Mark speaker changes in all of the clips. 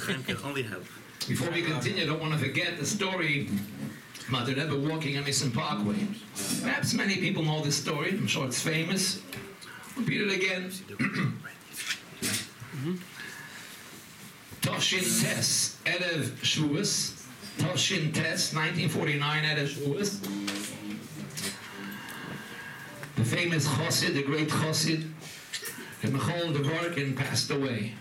Speaker 1: Chaim can only help.
Speaker 2: Before we continue, I don't want to forget the story about the Rebbe walking on Nissen Parkway. Perhaps many people know this story. I'm sure it's famous. Repeat it again. Toshin Tes, Erev Shavuos. Toshin Tes, 1949, Erev Shavuos. The famous Chassid, the great Chassid, Michal Dvorkin, passed away.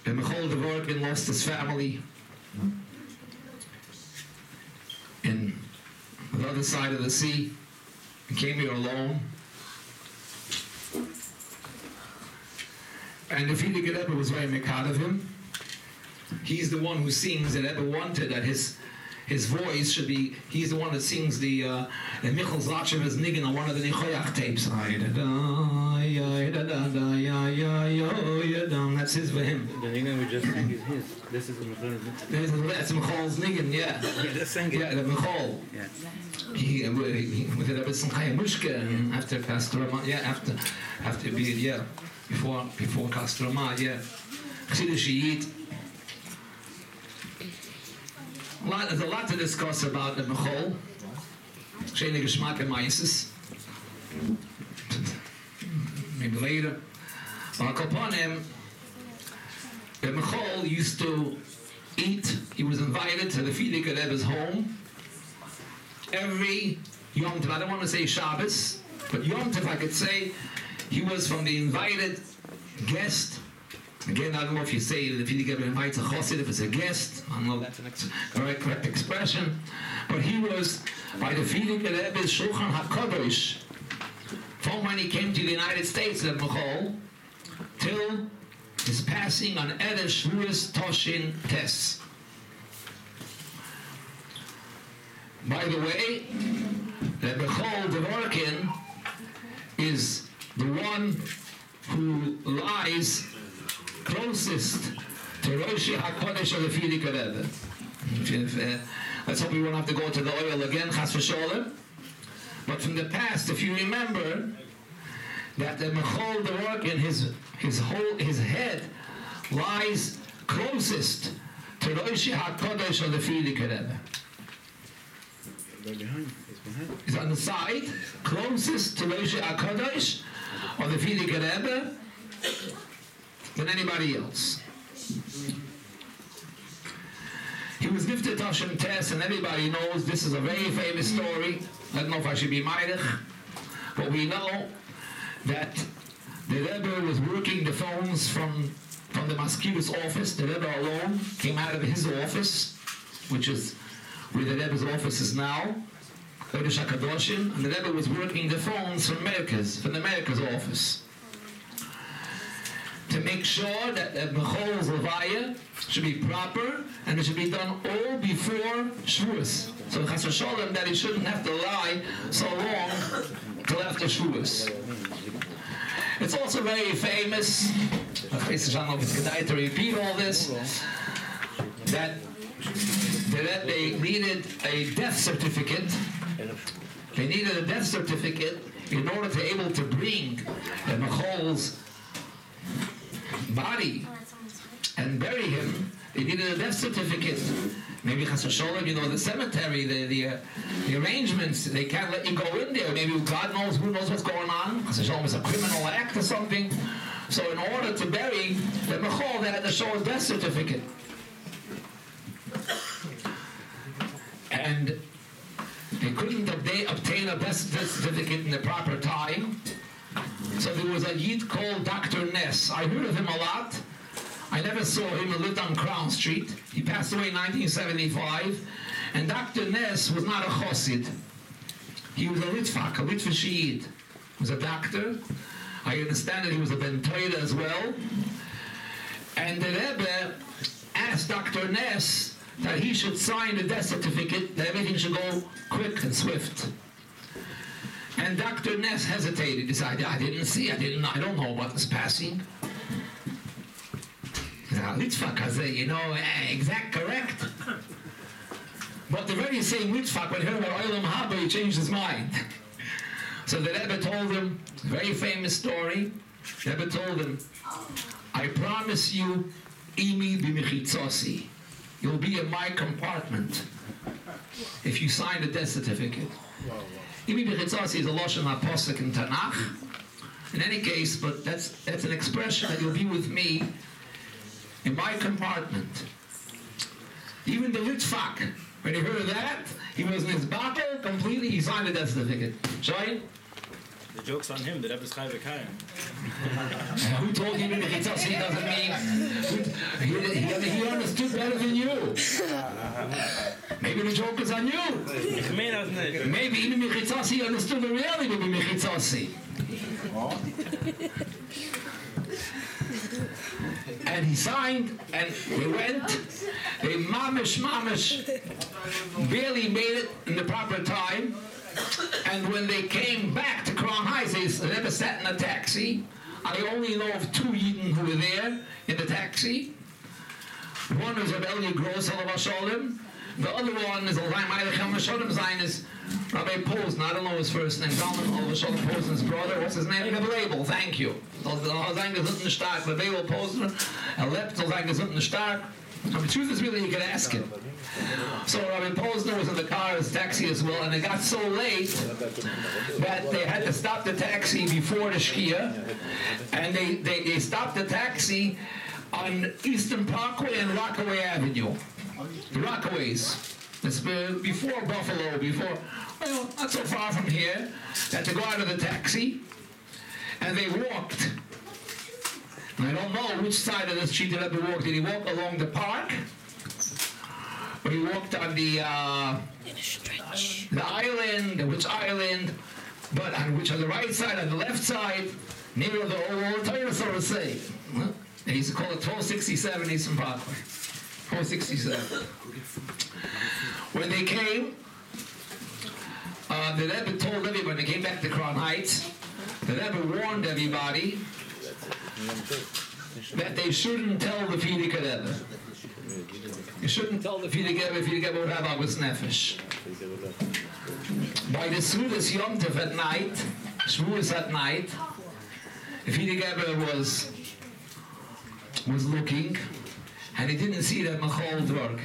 Speaker 2: And Michal Dvorkin lost his family in the other side of the sea. He came here alone. And the Frierdiker Rebbe was very mekad of him. He's the one who sings, and Rebbe wanted that his voice should be, he's the one that sings the Michal Zlachev's Niggin on one of the Nichoyach tapes. That's his for him.
Speaker 1: The Niggin we just sang is his. This is Michal's Niggin.
Speaker 2: That's Michal's Niggin, yeah.
Speaker 1: Just sang it.
Speaker 2: Yeah, the Michal.
Speaker 1: Yeah.
Speaker 2: He with the Rebbe Simchaya Mushka after Pastor Rama, after being, before Pastor Rama, Chiddush Yid. There's a lot to discuss about the Michal. Sheni Geschmack and Maisis. Maybe later. But upon him, the Michal used to eat. He was invited to the Frierdiker Rebbe's home every Yom Tov. I don't want to say Shabbos, but Yom Tov I could say he was from the invited guest. Again, I don't know if you say if you get invited to Chassid, if it's a guest, I don't know if that's a correct expression, but he was by the Frierdiker Rebbe's Shulchan HaKadosh from when he came to the United States at Michal till his passing on Erev Shavuos Toshin Tes. By the way, the Michal Dvorkin is the one who lies closest to Rosh HaKodesh of the Frierdiker Rebbe. Let's hope we won't have to go to the oil again, Chas v'Sholom. But from the past, if you remember, that the Michal Dvorkin, his head lies closest to Rosh HaKodesh of the Frierdiker Rebbe. He's on the side, closest to Rosh HaKodesh of the Frierdiker Rebbe than anybody else. He was gifted Toshin Tes, and everybody knows this is a very famous story. I don't know if I should be Meidich, but we know that the Rebbe was working the phones from the Maskiv's office. The Rebbe alone came out of his office, which is where the Rebbe's office is now, Kodesh HaKadoshim, and the Rebbe was working the phones from the America's office, to make sure that the Michal's Levaya should be proper and it should be done all before Shavuos. So Chas v'Sholom that he shouldn't have to lie so long till after Shavuos. It's also very famous, I don't know if it's good to repeat all this, that they needed a death certificate. They needed a death certificate in order to be able to bring the Michal's body and bury him. They needed a death certificate. Maybe Chas v'Sholom, the cemetery, the arrangements, they can't let you go in there. Maybe God knows, who knows what's going on. Chas v'Sholom is a criminal act or something. So in order to bury the Michal, they had to show a death certificate. And they couldn't obtain a death certificate in the proper time. So there was a Yid called Dr. Ness. I heard of him a lot. I never saw him. He lived on Crown Street. He passed away in 1975. And Dr. Ness was not a Chassid. He was a Litvak, a Litvish Yid. He was a doctor. I understand that he was a Ben Torah as well. And the Rebbe asked Dr. Ness that he should sign the death certificate, that everything should go quick and swift. And Dr. Ness hesitated. He said, I don't know about this passing. Litzvak, exact correct. But the very same Litzvak, when he heard about Olam Haba, he changed his mind. So the Rebbe told him, a very famous story, The Rebbe told him, I promise you, imi b'mechitzasi. You'll be in my compartment if you sign the death certificate. Imi b'mechitzasi is a lashon haposek in Tanakh. In any case, but that's an expression that you'll be with me in my compartment. Even the Litvak, when he heard of that, he was in his battle completely, he signed the death certificate. Shai?
Speaker 3: The joke's on him, the Rebbe's Chai V'Kayim.
Speaker 2: Who told you that he doesn't mean, he understood better than you. Maybe the joke is on you. Maybe even Mechitzasi understood the reality of Mechitzasi. And he signed, and they went. They mamish, barely made it in the proper time. And when they came back to Crown Heights, they never sat in a taxi. I only know of 2 Yidden who were there in the taxi. One is Rabbi Gross, Sholom. The other one is Rabbi Posner. I don't know his first name. Sholom Posner's brother. What's his name? We have a label. Thank you. Rabbi Posner. The truth is really, you can ask him. So Rabbi Posner was in the car, his taxi as well, and it got so late that they had to stop the taxi before the Shkia, and they stopped the taxi on Eastern Parkway and Rockaway Avenue. The Rockaways. It's before Buffalo, well, not so far from here. They had to go out of the taxi, and they walked. I don't know which side of the street the Rebbe walked. Did he walk along the park? Or he walked on the island, which island, but on the right side, on the left side, near the old Torah, so to say. They used to call it 1267 Eastern Parkway. 1267. When they came, the Rebbe told everybody, when they came back to Crown Heights, the Rebbe warned everybody that they shouldn't tell the Fidik Rebbe. You shouldn't tell the Fidik Rebbe would have Agus Nefesh. By the Sudas Yom Tov at night, Shavuos at night, the Fidik Rebbe was looking, and he didn't see that Machol Drog.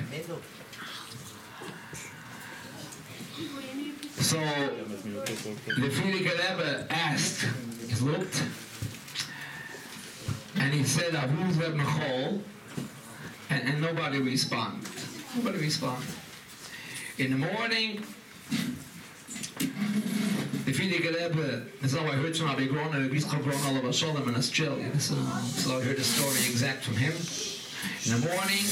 Speaker 2: So the Fidik Rebbe asked, he looked, and he said, Avuz Reb Machol, and nobody responded. Nobody responded. In the morning, the Fidik Rebbe, this is how I heard from Rabbi Gron, and Sholom in Australia. So I heard the story exact from him. In the morning,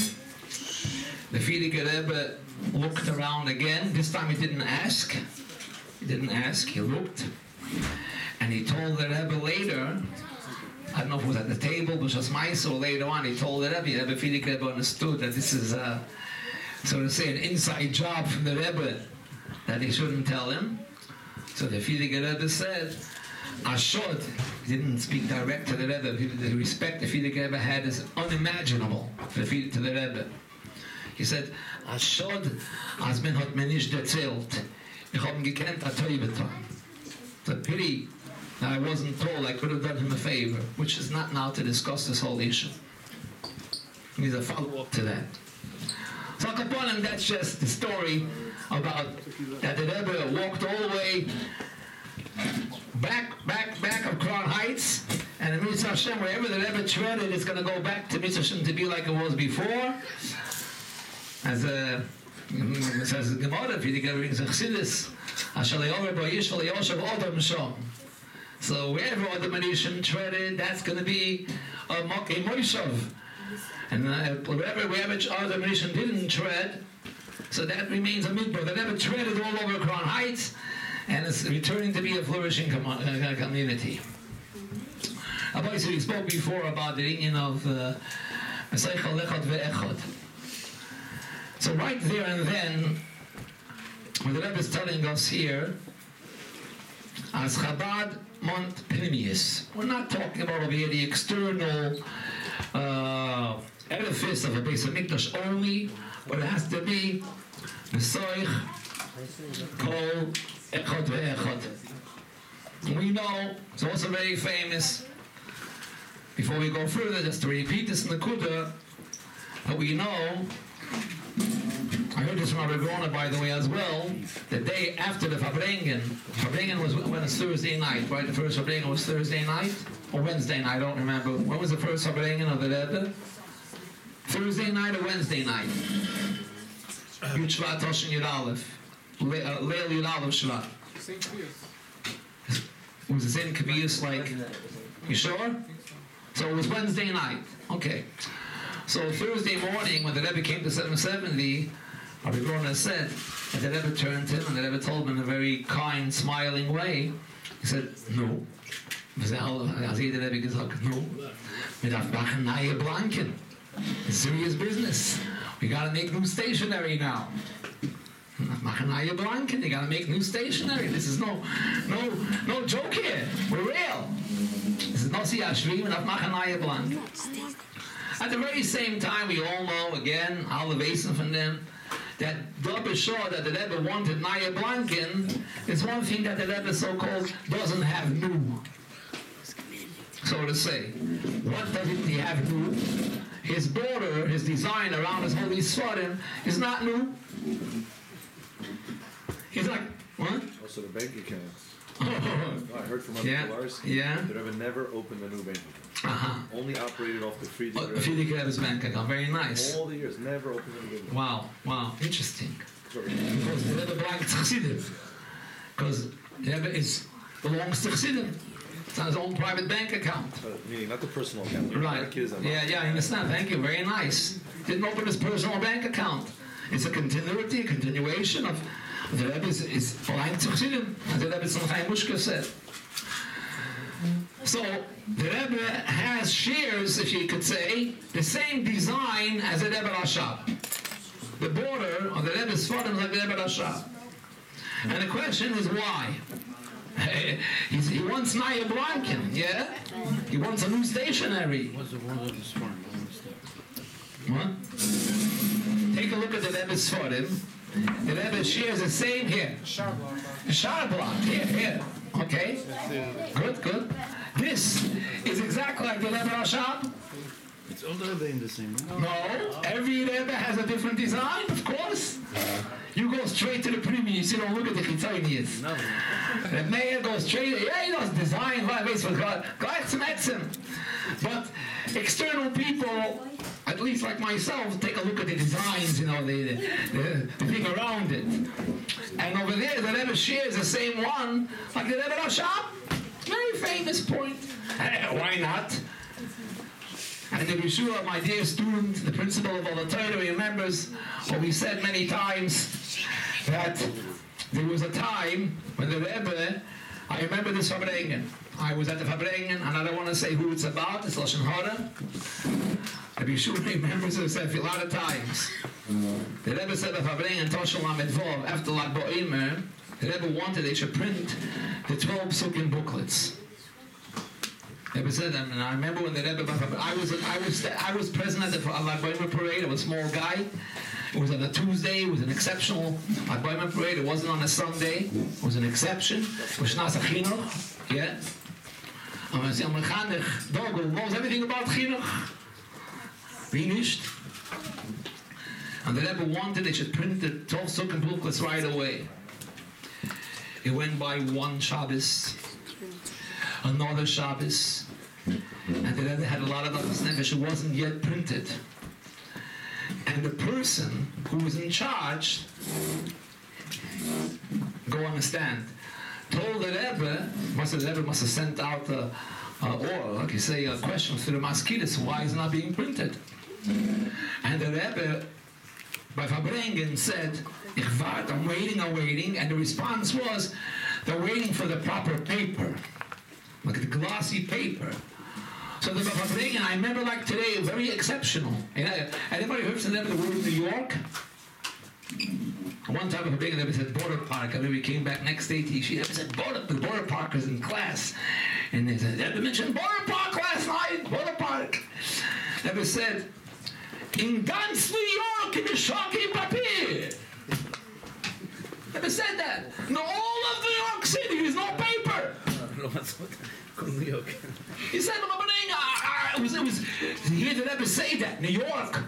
Speaker 2: the Fidik Rebbe looked around again. This time he didn't ask. He looked. And he told the Rebbe later, I don't know if it was at the table, but just Meiser, or later on, he told the Rebbe Fidik Rebbe understood that this is, so to say, an inside job from the Rebbe that he shouldn't tell him. So the Fidik Rebbe said, Ashod, he didn't speak direct to the Rebbe. The respect the Fidik Rebbe had is unimaginable to the Rebbe. He said, Ashod, as men hat men nicht erzählt. Ich hab ihn gekannt, a Teubeton. It's a pity that I wasn't told. I could have done him a favor, which is not now to discuss this whole issue. There's a follow-up to that. So upon him, that's just the story about that the Rebbe walked all the way back of Crown Heights, and in Mitzvah Hashem, wherever the Rebbe treaded, it's going to go back to Mitzvah Hashem to be like it was before. As says the Gemara, if you can bring Zechsidis, so wherever Adam Arishan treaded, that's going to be a Moishav. And wherever Adam Arishan didn't tread, so that remains a midbar. They never treaded all over Crown Heights, and it's returning to be a flourishing community. Rabbi, so we spoke before about the union of Meseichel Lechad Ve'echad. So right there and then, what the Rebbe is telling us here, as Chabad Mont Pnimius. We're not talking about over here the external edifice of a Beis Hamikdash only, but it has to be Mesoich Kol Echad Ve'echad. We know, it's also very famous, before we go further, just to repeat this in the Kuda, that we know, I heard this from Rabbi, by the way, as well, the day after the Farbrengen. Farbrengen was when it's Thursday night, right? The first Farbrengen was Thursday night, or Wednesday night, I don't remember. When was the first Farbrengen of the Rebbe? Thursday night or Wednesday night? Yud Shevat Toshin Yud Aleph. Leil Yud Aleph Shevat. Was the same Kaviyas like, you sure? So it was Wednesday night. Okay. So Thursday morning, when the Rebbe came to 770, Rabbi Grona said that the Rebbe turned to him and the Rebbe told him in a very kind, smiling way. He said, no. Als hij de Rebbe gesagt, no. We darf machen neue Blanken. It's serious business. We gotta make new stationery now. Machen neue Blanken. You gotta make new stationery. This is no joke here. We're real. This is no siyashvi. We darf machen neue Blanken. At the very same time, we all know, again, all the Beis from them, that the Rebbe saw that the Rebbe wanted Naya Blanken is one thing that the Rebbe so-called doesn't have new, so to say. What doesn't he have new? His border, his design around his holy Svarim is not new. He's like, what?
Speaker 4: Also the bank accounts.
Speaker 2: I
Speaker 4: heard from other Lars, the Rebbe never opened a new bank account. Only operated off the
Speaker 2: Friedrich Rebbe's bank account. Very nice.
Speaker 4: All the years, never opened a new bank account.
Speaker 2: Wow, interesting. Because the Rebbe belongs to Chassidim. Because the Rebbe belongs to Chassidim. It's on his own private bank account.
Speaker 4: Meaning not the personal account.
Speaker 2: Right. Yeah, I understand. Thank you. Very nice. Didn't open his personal bank account. It's a continuation of the Rebbe is belongs to Chassidim, as the Rebbe Tzemchai Mushka said. So the Rebbe has shares, if you could say, the same design as the Rebbe Rashab. The border of the Rebbe's Svarim is like the Rebbe Rashab. And the question is why? He wants Naya Blanken, yeah? He wants a new stationery.
Speaker 1: What's the word of the Svarim?
Speaker 2: What? Take a look at the Rebbe's Svarim. The Rebbe shares the same here. The Shar block, here. Okay? Good. This is exactly like the Rebbe Rashab.
Speaker 1: It's all the Rebbe in the same.
Speaker 2: No, every Rebbe has a different design, of course. You go straight to the previous, you don't look at the Chitzonius.
Speaker 1: No.
Speaker 2: The mayor goes straight, he does design, gleich zum Etzem. But external people, at least like myself, take a look at the designs, the thing around it. And over there, the Rebbe shares the same one, like the Rebbe Rashab. Very famous point. Why not? And the Yeshua, my dear student, the principal of all the Torah, remembers what we said many times, that there was a time when the Rebbe, I remember this Farbrengen. I was at the Farbrengen, and I don't want to say who it's about, it's Lashon Hara. The Yeshua remembers it said a lot of times. The Rebbe said the Farbrengen, Toshel Amedvov, after Lag Bo'imer, the Rebbe wanted they should print the 12 Psukim booklets. The Rebbe said, and I remember when the Rebbe, I was present at the Lag Bo'imer parade. I was a small guy. It was on a Tuesday. It was an exceptional Lag Bo'imer parade. It wasn't on a Sunday. It was an exception. It was Shnas HaChinuch. Yeah. And when I say Mechanech, Dogel knows everything about Chinuch. Finished. And the Rebbe wanted they should print the 12 Psukim booklets right away. It went by one Shabbos, another Shabbos, and the Rebbe had a lot of Achas Nefesh. It wasn't yet printed. And the person who was in charge, go on the stand, told the Rebbe must have sent out or like you say, a question to the Maskiris, why is it not being printed? And the Rebbe, by Farbrengen, said, I'm waiting, and the response was, they're waiting for the proper paper, like the glossy paper. So the Farbrengen, I remember like today, very exceptional. Anybody heard the word New York? One time Farbrengen, they said border park. I remember we came back next day to Yeshiva. They said the border park is in class, and they said they mentioned border park last night. Border park. They said in ganz New York in the shocking papier. Never said that. No, all of New York City is no paper. He said, it was, he did ever say that, New York.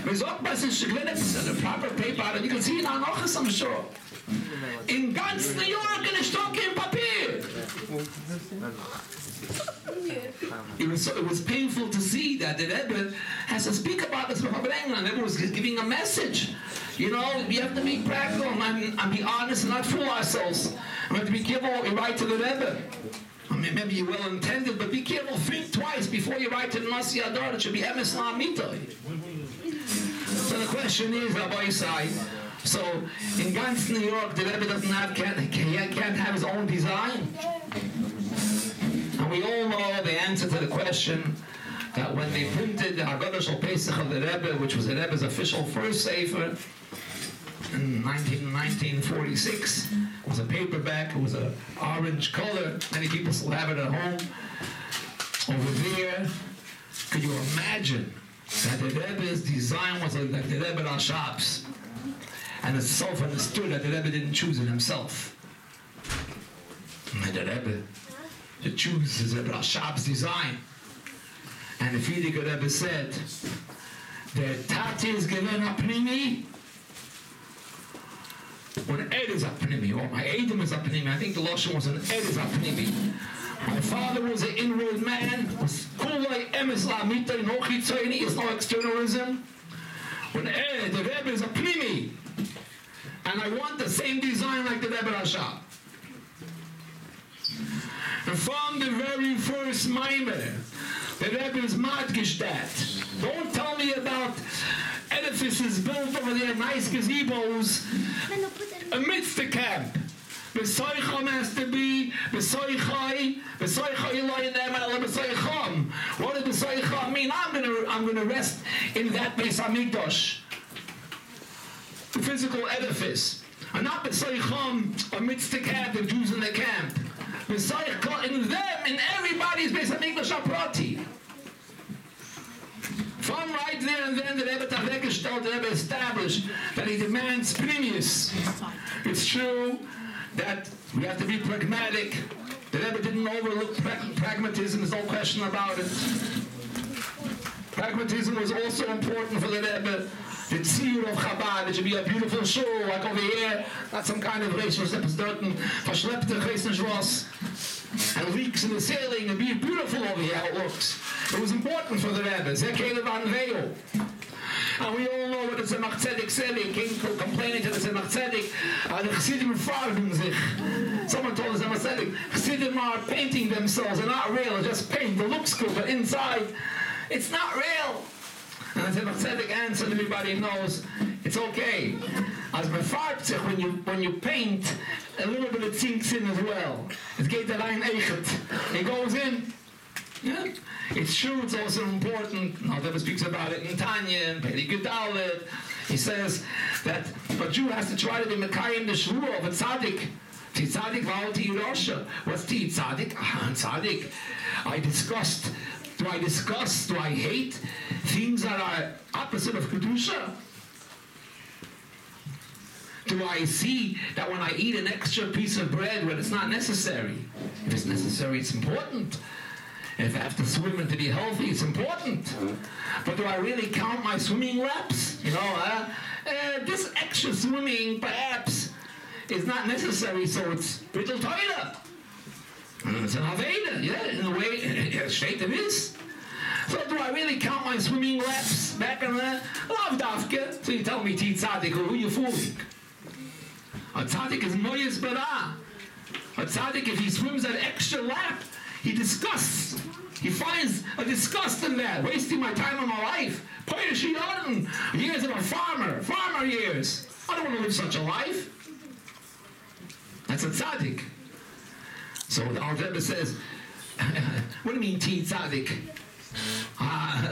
Speaker 2: There's a proper paper, and you can see it on Ochus, I'm sure. In ganz New York, in a stock in papier. It was painful to see that the Rebbe has to speak about this Farbrengen, and the Rebbe was giving a message. You know, we have to be practical and be honest and not fool ourselves. We have to be careful what we write to the Rebbe. I mean, maybe you're well intended, but be careful, think twice before you write to the Nasi Adar. It should be emes la'amitoi. So the question is, Rabbi side, so in ganz New York, the Rebbe can't have his own design. And we all know the answer to the question that when they printed the Hamedrash Pesach of the Rebbe, which was the Rebbe's official first sefer, in 1946, it was a paperback, it was an orange color. Many people still have it at home. Over there, could you imagine that the Rebbe's design was like the Rebbe Rashab's? And it's self-understood that the Rebbe didn't choose it himself. And the Rebbe to choose his Rebbe Rashab's design. And the Frierdiker Rebbe said, der Tat ist gewinn apnimi, und is apnimi, or my Edom is apnimi. I think the Lashon was an is apnimi. My father was an inward man, was kulei emes la'amitoi no chitzoini, is no externalism. When the Rebbe is apnimi, and I want the same design like the Rebbe Rashab. And from the very first Maimer, the Rebbe is madgish that. Don't tell me about edifices built over there, nice gazebos, amidst the camp. Besoicham has to be besoichai ilai ne'eman besoicham. What does besoicham mean? I'm gonna rest in that Beis Hamikdash, the physical edifice, and not besoicham amidst the camp, the Jews in the camp. Besoicham in them, in everybody's Beis Hamikdash aprati. From right there and then, the Rebbe Tavekeshtelt, the Rebbe established that he demands primus. It's true that we have to be pragmatic. The Rebbe didn't overlook pragmatism, there's no question about it. Pragmatism was also important for the Rebbe. The tzir of Chabad, it should be a beautiful shul, like over here, not some kind of racial dörten, verschleppte Geizinsky, and leaks in the ceiling, and be beautiful over here how it looks. It was important for the Rebbe. Zekele van Veo. And we all know what the Tzemach Tzedek said. He came complaining to the Tzemach Tzedek. The Chassidim Farbrengen sich. Someone told the Tzemach Tzedek, Chassidim are painting themselves. They're not real. They're just paint. It looks good, but inside, it's not real. And the Tzemach Tzedek answered, everybody knows, it's okay. As befarbt when you paint, a little bit of sinks in as well. It geht da rein eichet. It goes in. Yeah. It's true, it's also important. Now, Rebbe speaks about it in Tanya and Peri Gedalit. He says that a Jew has to try to be Mekayim the Shul of a tzaddik. Tzaddik v'al Yerusha. What's tzaddik? Tzaddik. Do I hate things that are opposite of Kedusha? Do I see that when I eat an extra piece of bread when it's not necessary? If it's necessary, it's important. If I have to swim and to be healthy, it's important. But do I really count my swimming laps? You know, this extra swimming perhaps is not necessary, so it's bittul toilet. It's an aveda, yeah, in a way, straight it is. So do I really count my swimming laps back in the love dafke? So you tell me, Ti Tzaddik, who you fooling? A tzaddik is moyes bara. A tzaddik, if he swims that extra lap, he disgusts. He finds a disgust in that, wasting my time and my life. Years of a farmer years. I don't want to live such a life. That's a tzaddik. So our Rebbe says, what do you mean, Ti Tzaddik?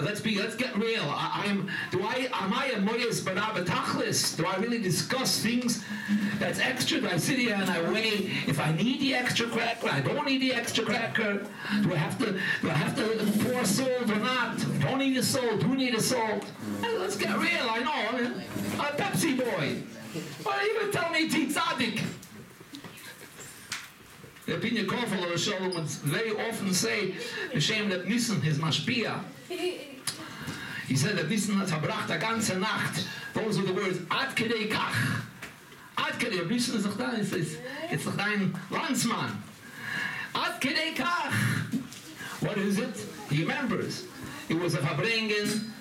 Speaker 2: Let's get real. Am I a moyes bara b'tachlis? Do I really discuss things that's extra? Do I sit here and I weigh if I need the extra cracker? I don't need the extra cracker. Do I have to pour salt or not? Don't need the salt. Who need the salt? Let's get real. I know. I'm a Pepsi boy. Why are you going to tell me Ti Tzaddik? The opinion call for Sholom would very often say, the shame that Nissen, his mashpia, he said that Nissen hat verbracht a ganze Nacht. Those are the words, Ad kedei kach. Ad kedei, Nissen is doch da, it's doch dein Landsmann. Ad kedei kach. What is it? He remembers. It was a Farbrengen,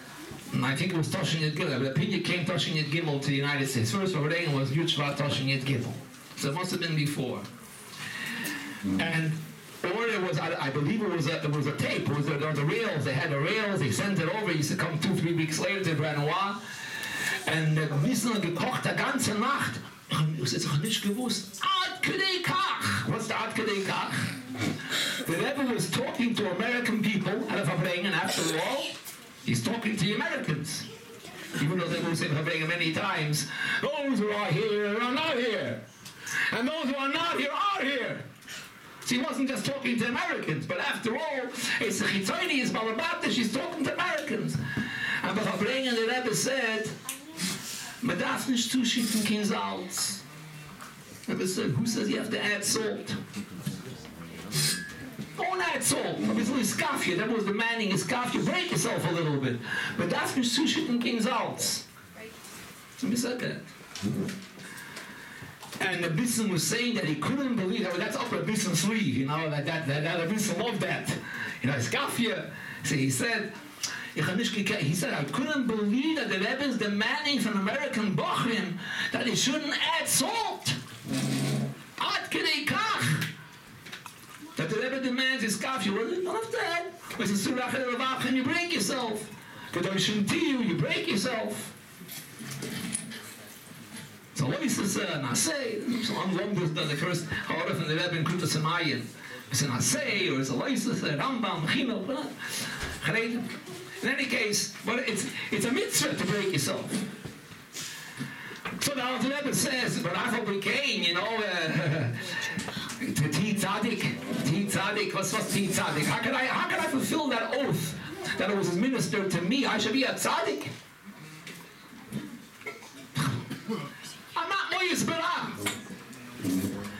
Speaker 2: and I think it was Toshin Yud Gimel. The opinion came Toshin Yud Gimel to the United States. First Farbrengen was Yud Shevat Toshin Yud Gimel. So it must have been before. And or it was, I believe it was a tape. It was the rails. They had the rails. They sent it over. He used to come 2-3 weeks later to Branois. And Nissen hat gekocht die ganze Nacht. Und ich habe nicht gewusst. Ad kedei kach. What's the Ad kedei kach? The Rebbe was talking to American people at a Farbrengen. After all, he's talking to the Americans. Even though they will say Farbrengen many times, those who are here are not here. And those who are not here are here. So he wasn't just talking to Americans, but after all, it's the Chitzoni, it's Balabatish, he's talking to Americans. And the Farbrengen, the Rebbe said, "Man darf nicht zuschicken kein Salz." The Rebbe said, who says you have to add salt? Don't add salt. Obviously, skafje, that was demanding a skafje. Break yourself a little bit. Man darf nicht zuschicken kein Salz. So he said that. And the Bissen was saying that he couldn't believe that. That's up at Bissen's sleeve, you know, that Bissen loved that. You know, skafje. So he said, I couldn't believe that the Rebbe is demanding from American Bochrim that he shouldn't add salt. Ad kedei kach. That the Rebbe demands is skafje. Well, you don't have to add. It's a surah and you break yourself. You break yourself. So what is this Naseh? So I'm long the first order from the Rebbe in Kuta Semayin. It's a Naseh or it's a Loises, a Rambam, Chino, in any case, but it's a mitzvah to break yourself. So now the Rebbe says, but I thought we came, you know, to Ti Tzadik, what's Ti Tzadik? How can I fulfill that oath that it was administered to me? I should be a Tzadik. I'm not Moyes Bara.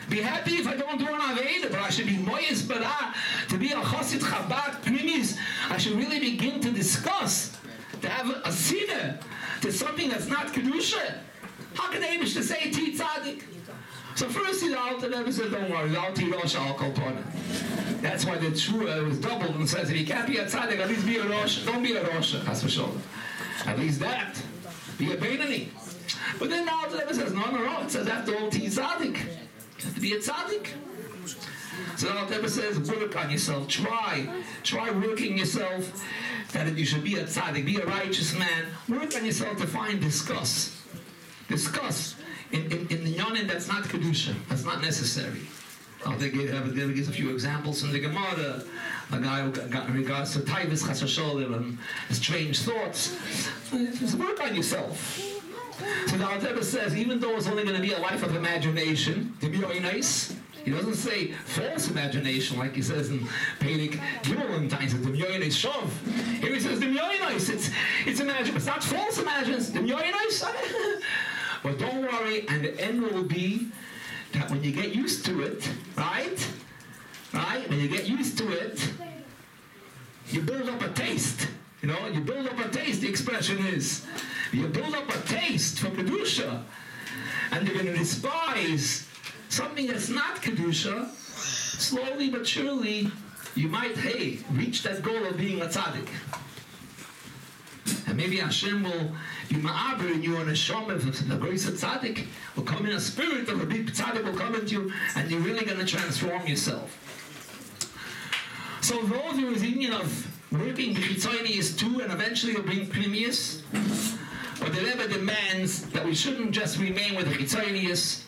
Speaker 2: Be happy if I don't do an Aveda, but I should be Moyes Bara. To be a Chosid Chabad Primis, I should really begin to discuss, to have a sinner to something that's not Kedusha. How can they to say Ti Tzadik? So first the Alter Rebbe said, don't worry, the Alter Rosh Al Kolpona. That's why the Shul was doubled and says, if you can't be a Tzadik, at least be a Rosh. Don't be a Rosh, Chas v'Sholom. At least that. Be a Beinani. But then the Alter Rebbe says, no, it says after all, Ti Tzadik. You have to be a Tzadik. So the Alter Rebbe says, work on yourself. Try working yourself that you should be a Tzadik, be a righteous man. Work on yourself to find discuss in the yonin that's not Kedusha, that's not necessary. I'll give a few examples from the Gemara. A guy who got in regards to Taivas Chas v'Sholom and strange thoughts. Just work on yourself. So the Alter Rebbe says, even though it's only going to be a life of imagination, to be very nice, he doesn't say false imagination like he says in Peirik Gimel and times, it's Demyoynes Shov. Here he says Demyoynes, it's imagination. It's not false imagination, it's Demyoynes. But don't worry, and the end will be that when you get used to it, right? When you get used to it, you build up a taste. You know, you build up a taste, the expression is. You build up a taste for Kedusha, and you're going to despise something that's not Kedusha. Slowly but surely, you might, reach that goal of being a tzaddik. And maybe Hashem will be ma'aber in you on a neshama, the grace of tzaddik will come in, a spirit of a big tzaddik will come into you, and you're really going to transform yourself. So those who is union of working the chitzonius too, and eventually will bring primius, but the Rebbe demands that we shouldn't just remain with the chitzonius,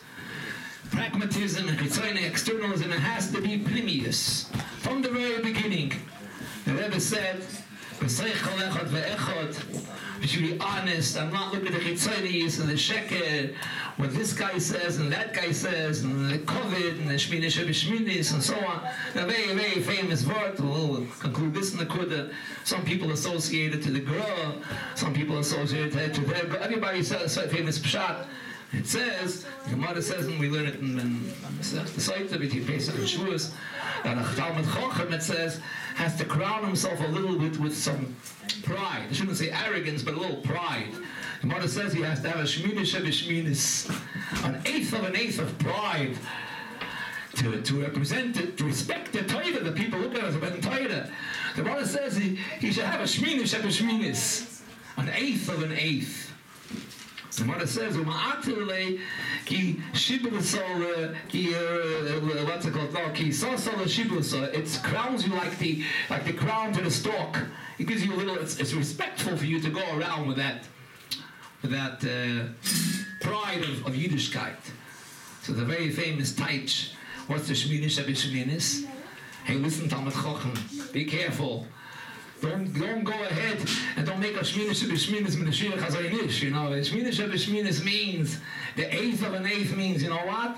Speaker 2: pragmatism and chitzonius externalism. It has to be primius. From the very beginning, the Rebbe said, we should be honest. I'm not looking at the chitzonius and the sheker, what this guy says and that guy says, and the COVID and the shminish b'shminis and so on. A very, very famous word. We'll conclude this in the Kuda. Some people associate it to the Gra, some people associate it to their. Everybody says a famous pshat. It says, the Gemara says, and we learn it in the site of it, Pesach and Shavuos, that a Talmud Chacham, it says, has to crown himself a little bit with some pride. I shouldn't say arrogance, but a little pride. The Gemara says he has to have a shmina shebishminis, an eighth of pride, to represent it, to respect the Torah. The people look at us about the Torah. The Gemara says he should have a shmina shebishminis, an eighth of an eighth. The Gemara says, ki shiblusol, what's it called? No, ki sosol shiblusol. It crowns you like the crown to the stalk. It gives you a little. It's respectful for you to go around with that pride of Yiddishkeit. So the very famous Taich. What's the Shminish Abishminis? Hey, listen, Talmud Chacham, be careful. Don't go ahead and don't make a Shminish Abishminis Menashir Chazaynish. You know, Shminish Abishminis means the eighth of an eighth means, you know what?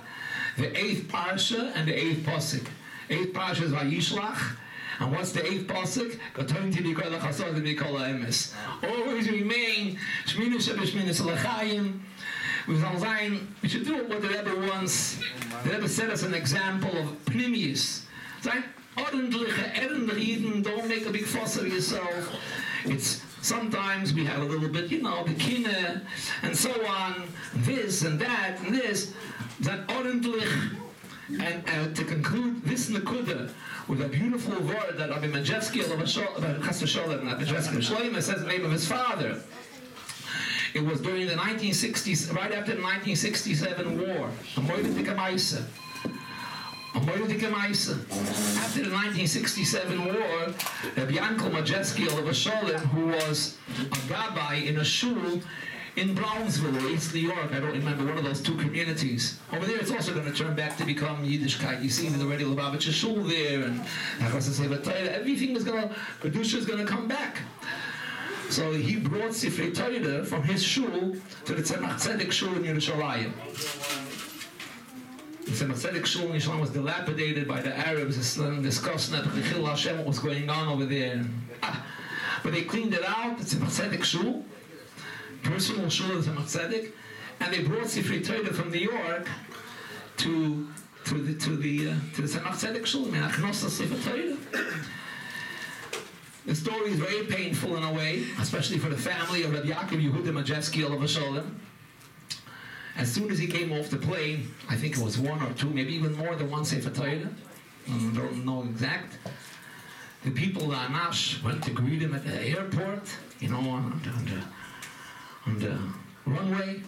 Speaker 2: The eighth parsha and the eighth pasuk. Eighth parsha is Vayishlach. And what's the eighth pasuk? Always remain Shminish Abishminis Lachayim. We should do what the Rebbe wants. The Rebbe set us an example of Pnimius. Don't make a big fuss of yourself. It's sometimes we have a little bit, Bekina, and so on, this and that and this. That ordentlich. And to conclude this Nakuda with a beautiful word that Rabbi Majewski says the name of his father. It was during the 1960s, right after the 1967 war. After the 1967 war, Rabbi Yankel Majewski of Sholom, who was a rabbi in a shul in Brownsville, East New York, I don't remember, one of those two communities. Over there, it's also going to turn back to become Yiddishkeit. You see the already Lubavitcher Shul there, and everything is going to, Kedusha is going to come back. So he brought Sifrei Torah from his shul to the Tzemach Tzedek Shul in Yerushalayim. The Tzemach Tzedek Shul in Yerushalayim was dilapidated by the Arabs. Discussing what was going on over there. But they cleaned it out, the Tzemach Tzedek Shul, personal shul of the Tzemach Tzedek, and they brought Sifrei Torah from New York to the Tzemach Tzedek Shul. I mean, Achnos Sifrei Torah. The story is very painful in a way, especially for the family of Rabbi Yaakov Yehuda Majewski of Sholom. As soon as he came off the plane, I think it was one or two, maybe even more than one Sefer Torah, I don't know exact. The people, the Anash, went to greet him at the airport, on the runway.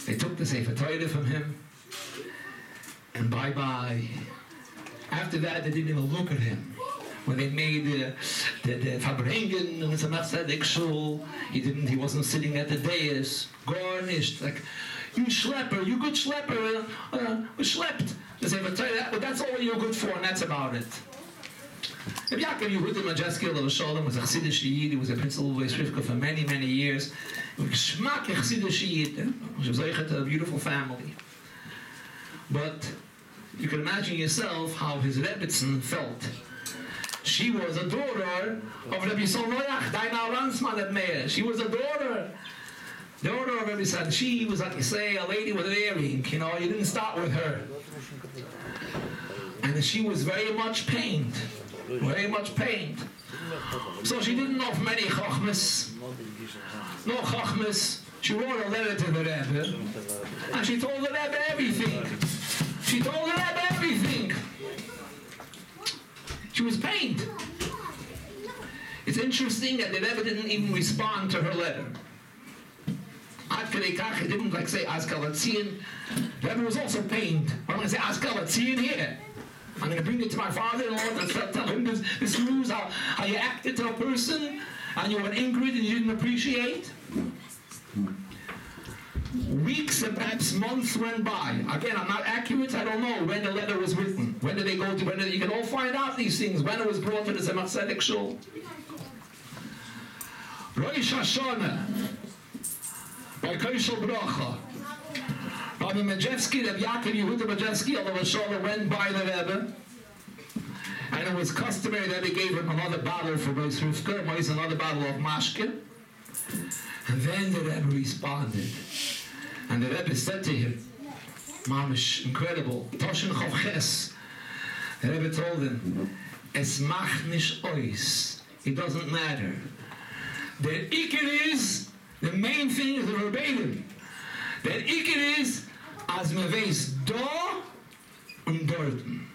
Speaker 2: They took the Sefer Torah from him, and bye-bye. After that, they didn't even look at him. When they made the Farbrengen and the Tzemach Tzedek Shul, he wasn't sitting at the dais, garnished, like, you schlepper, you good schlepper, we schlepped. They say, but that's all you're good for, and that's about it. Rabbi Yaakov Yehuda Majewski of Sholom was a Chassidish Yid. He was a principal of Beis for many, many years. He was Geschmack Chassidish Yid. He was a beautiful family. But you can imagine yourself how his Rebbitzin felt. She was a daughter of Rabbi Solnoyach, Daina Ransman at Meir. She was a daughter of Rabbi Yisrael. She was, like you say, a lady with an earring. You didn't start with her. And she was very much pained. Very much pained. So she didn't know many chachmas. No chachmas. She wrote a letter to the Rebbe. And she told the Rebbe everything. She told the Rebbe everything. She was pained. It's interesting that the Rebbe didn't even respond to her letter. Ad Kedei Kach, he didn't say Azkalatzian. The Rebbe was also pained. I'm going to say Azkalatzian here. I'm going to bring it to my father-in-law and tell him this news, how you acted to a person and you were angry and you didn't appreciate. Weeks and perhaps months went by. Again, I'm not accurate. I don't know when the letter was written. When did they go to? You can all find out these things. When it was brought to the Tzemach Tzedek Shul. Rosh Hashanah. By Koshel Bracha. Rabbi Majewski, Rabbi Yaakov Yehuda Majewski of Sholom went by the Rebbe. And it was customary that they gave him another bottle for Beis another bottle of mashke. And then the Rebbe responded. And the Rebbe said to him, Mamish, incredible, Toshin Chov Ches. The Rebbe told him, Es mach nish ois. It doesn't matter. The Iker is, the main thing is the verbatim. The Iker is, as me weiß da und dorten.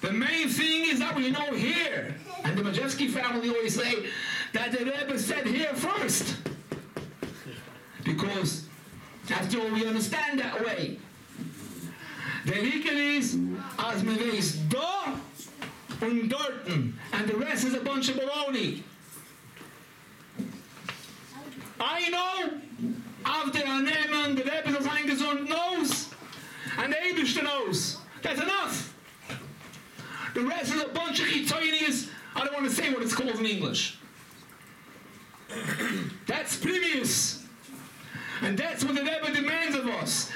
Speaker 2: The main thing is that we know here. And the Majewski family always say that the Rebbe said here first. Because after all, we understand that way. The Iker is, as me weiß da und dorten. And the rest is a bunch of baloney. I know, auf der Annehmen, der Rebbe das eingesund knows, and the Eibishter knows. That's enough. The rest is a bunch of chitonius. I don't want to say what it's called in English. That's previous. And that's what the Rebbe demands of us.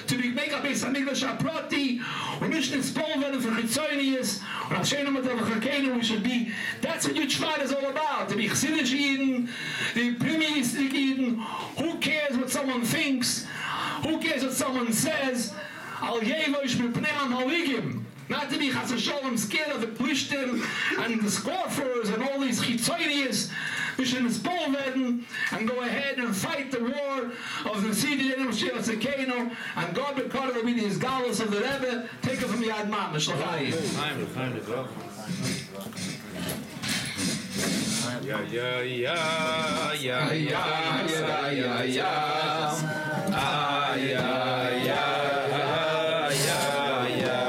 Speaker 2: To make a Beis Hamedrash aprati, und nicht ins Pol werden für Chitzonius, und als Shein Amat we should be. That's what Yud Shevat is all about. To be Chassidish Yidden, the Primistic Yidden. Who cares what someone thinks? Who cares what someone says? Al Yevosh B'pnei Haligim. Not to be Chas Sholom scared of the Plishtim and the scoffers and all these Chitzonius. We should Pol werden and go ahead and fight the war of the Sidi and Mashiach, and God Bekar will be the Izgalus of the Rebbe. Take it from Yad Mamish.
Speaker 4: Yeah.